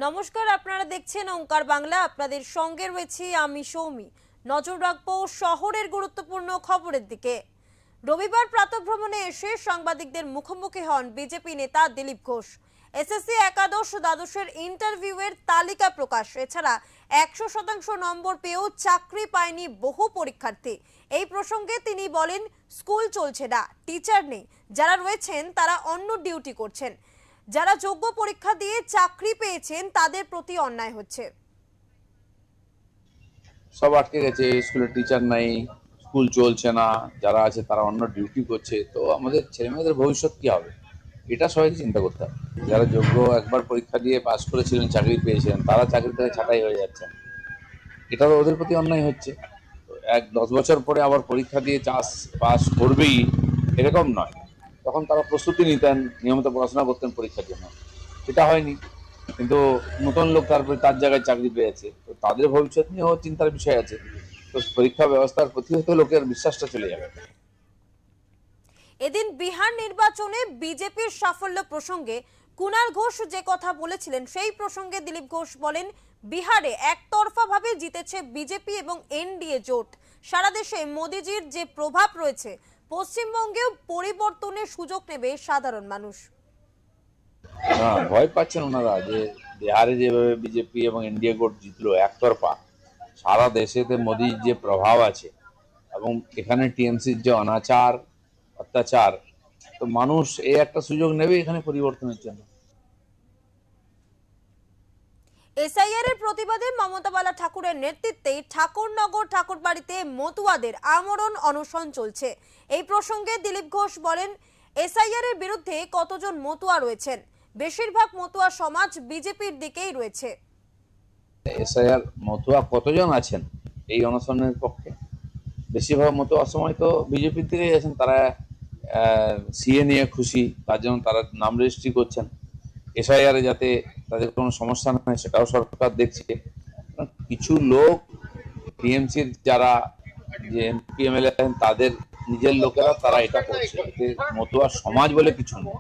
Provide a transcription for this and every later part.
নমস্কার, আপনারা দেখছেন ওঙ্কার বাংলা। আপনাদের সঙ্গে রয়েছি আমি সৌমি। নজর রাখবো শহরের গুরুত্বপূর্ণ খবরের দিকে। রবিবার প্রাতঃভ্রমণে এসে সাংবাদিকদের মুখোমুখি হন বিজেপি নেতা দিলীপ ঘোষ। এসএসসি একাদশ দ্বাদশের ইন্টারভিউয়ের তালিকা প্রকাশ। এছাড়া 100% নম্বর পেয়েও চাকরি পায়নি বহু পরীক্ষার্থী। এই প্রসঙ্গে তিনি বলেন, স্কুল চলছে না, টিচার নেই, যারা রয়েছেন তারা অন্য ডিউটি করছেন। যারা যোগ্য পরীক্ষা দিয়ে চাকরি পেয়েছেন তাদের প্রতি অন্যায় হচ্ছে। সব আটকে গেছে, স্কুলে টিচার নাই, স্কুল চলছে না, যারা আছে তারা অন্য ডিউটি করছে। তো আমাদের ছেলেমেয়েদের ভবিষ্যৎ কি হবে, এটা সবাই চিন্তা করতে হবে। যারা যোগ্য, একবার পরীক্ষা দিয়ে পাস করেছিলেন, চাকরি পেয়েছিলেন, তারা চাকরি থেকে ছাঁটাই হয়ে যাচ্ছেন। এটা তো ওদের প্রতি অন্যায় হচ্ছে। 10 বছর পরে আবার পরীক্ষা দিয়ে পাস করবেই এরকম নয়। তখন তারা প্রস্তুতি নিতেন, নিয়মিত পড়াশোনা করতেন পরীক্ষার জন্য। এটা হয়নি, কিন্তু নতুন লোক তার জায়গায় চাকরি পেয়েছে। তো তাদের ভবিষ্যৎ নিয়েও চিন্তার বিষয় আছে। তো পরীক্ষা ব্যবস্থার প্রতি হয়তো লোকের বিশ্বাসটা চলে যাবে। এদিন বিহার নির্বাচনে বিজেপির সাফল্য প্রসঙ্গে কুণাল ঘোষ যে কথা বলেছিলেন, সেই প্রসঙ্গে দিলীপ ঘোষ বলেন, বিহারে একতরফাভাবে জিতেছে বিজেপি এবং এনডিএ জোট। সারা দেশে মোদিজির যে প্রভাব রয়েছে, পশ্চিমবঙ্গেও পরিবর্তনের সুযোগ নেবে সাধারণ মানুষ। না, ভয় পাচ্ছেন ওনারা যে বিহারে যেভাবে বিজেপি এবং এনডিএ জোট জিতলো একতরফা, সারা দেশেতে মোদির যে প্রভাব আছে এবং এখানে টিএমসির যে অনাচার অত্যাচার, তো মানুষ এই একটা সুযোগ নেবে এখানে পরিবর্তনের জন্য। এসআইআর এর প্রতিবাদে মমতা বালা ঠাকুরের নেতৃত্বে ঠাকুরনগর ঠাকুরবাড়িতে মতুয়াদের আমরণ অনশন চলছে। এই প্রসঙ্গে দিলীপ ঘোষ বলেন, এসআইআর এর বিরুদ্ধে কতজন মতুয়া রয়েছেন? বেশিরভাগ মতুয়া সমাজ বিজেপির দিকেই রয়েছে। এসআইআর মতুয়া কতজন আছেন এই অনশনের পক্ষে? বেশিরভাগ মতুয়া সময় তো বিজেপির দিকেই আছেন। তারা সিএ নিয়ে খুশি, তার জন্য তারা নাম রেজিস্ট্রি করছেন। এসআইআরে যাতে তাদের কোনো সমস্যা না হয় সেটাও সরকার দেখছে। কিছু লোক টিএমসির যারা যে এমপি এমএলএ আছেন তাদের নিজের লোকেরা তারা এটা করছে। মতুয়া সমাজ বলে কিছু নেই।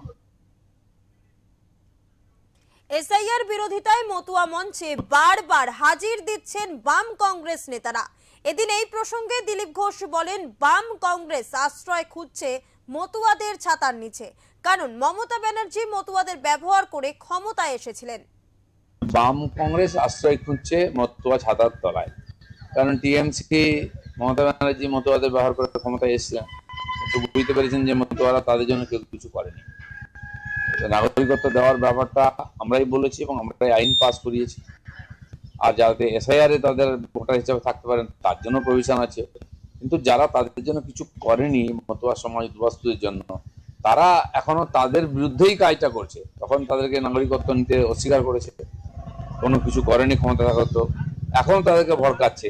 এসআইআর বিরোধিতায় মতুয়া মঞ্চে বারবার হাজির দিচ্ছেন বাম কংগ্রেস নেতারা। এদিন এই প্রসঙ্গে দিলীপ ঘোষ বলেন, বাম কংগ্রেস আশ্রয় খুঁজছে মতুয়াদের ছাতার নিচে, কারণ মমতা ব্যানার্জি মতুয়াদের ব্যবহার করে ক্ষমতায় এসেছিলেন। বাম কংগ্রেস আশ্রয় খুঁজছে মতুয়া ছাতার তলায়, কারণ টিএমসি মমতা ব্যানার্জি মতুয়াদের ব্যবহার করে ক্ষমতায় এসেছিলেন। তো বুঝতে পেরেছেন যে মতুয়ারা তাদের জন্য কেউ কিছু করেনি। নাগরিকত্ব দেওয়ার ব্যাপারটা আমরাই বলেছি এবং আমরাই আইন পাস করিয়েছি। আর যাতে এসআইআর এ তাদের ভোটার হিসেবে থাকতে পারেন তার জন্য প্রভিশন আছে। কিন্তু যারা তাদের জন্য কিছু করেনি, মতুয়া সমাজ উদ্বাস্তুদের জন্য, তারা এখনো তাদের বিরুদ্ধেই কাজটা করছে। তখন তাদেরকে নাগরিকত্ব নিতে অস্বীকার করেছে, কোনো কিছু করেনি ক্ষমতা থাকত, এখন তাদেরকে ভড়কাচ্ছে।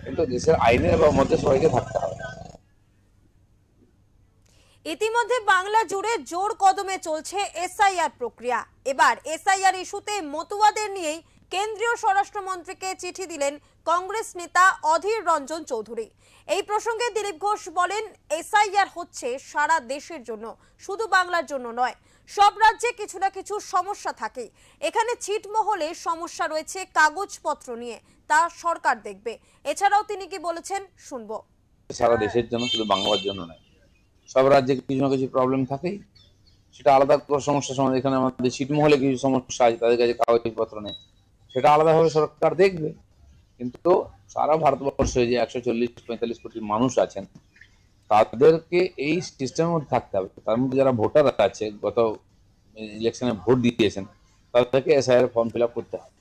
কিন্তু দেশের আইনের মধ্যে সবাইকে থাকতে হবে। ইতিমধ্যে বাংলা জুড়ে জোর কদমে চলছে এসআইআর প্রক্রিয়া। এবার এসআইআর ইস্যুতে মতুয়াদের নিয়েই কেন্দ্রীয় স্বরাষ্ট্রমন্ত্রীকে চিঠি দিলেন কংগ্রেস নেতা অধীর রঞ্জন চৌধুরী। এই প্রসঙ্গে দিলীপ ঘোষ বলেন, এসআইআর হচ্ছে সারা দেশের জন্য, শুধু বাংলার জন্য নয়। সব রাজ্যে কিছু না কিছু সমস্যা থাকে। এখানে ছিটমহলে সমস্যা রয়েছে কাগজপত্র নিয়ে, তা সরকার দেখবে। এছাড়াও তিনি কি বলেছেন শুনবো। সারা দেশের জন্য, শুধু বাংলার জন্য নয়। সব রাজ্যে কিছু না কিছু প্রবলেম থাকেই, সেটা আলাদা সমস্যা। সমাজ এখানে আমাদের ছিটমহলে কিছু সমস্যা আছে, তাদের কাছে কাগজপত্র নেই, সেটা আলাদাভাবে সরকার দেখবে। কিন্তু সারা ভারতবর্ষে যে 140-45 কোটি মানুষ আছেন, তাদেরকে এই সিস্টেমের মধ্যে থাকতে হবে। তার মধ্যে যারা ভোটার আছে, গত ইলেকশনে ভোট দিয়েছেন, তাদেরকে এসআইআর ফর্ম ফিল আপ করতে হবে।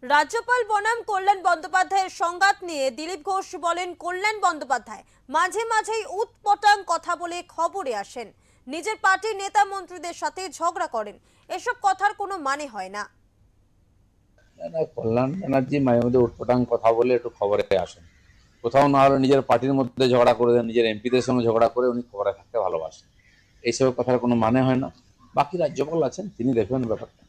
রাজ্যপাল বনাম কল্যাণ বন্দ্যোপাধ্যায়ের সংঘাত নিয়ে দিলীপ ঘোষ বলেন, কল্যাণ বন্দ্যোপাধ্যায় মাঝে মাঝেই উৎপটাং কথা বলে খবরে আসেন, নিজের পার্টির নেতা মন্ত্রীদের সাথে ঝগড়া করেন। এসব কথার কোনো মানে হয় না। কল্যাণ ব্যানার্জি মাঝে মধ্যে উৎপটাং কথা বলে একটু খবরে আসেন, কোথাও না হলে নিজের পার্টির মধ্যে ঝগড়া করে দেন, নিজের এমপিদের সঙ্গে ঝগড়া করে উনি খবরে থাকতে ভালোবাসেন। এইসব কথার কোনো মানে হয় না। বাকি রাজ্যপাল আছেন, তিনি দেখবেন ব্যাপারটা।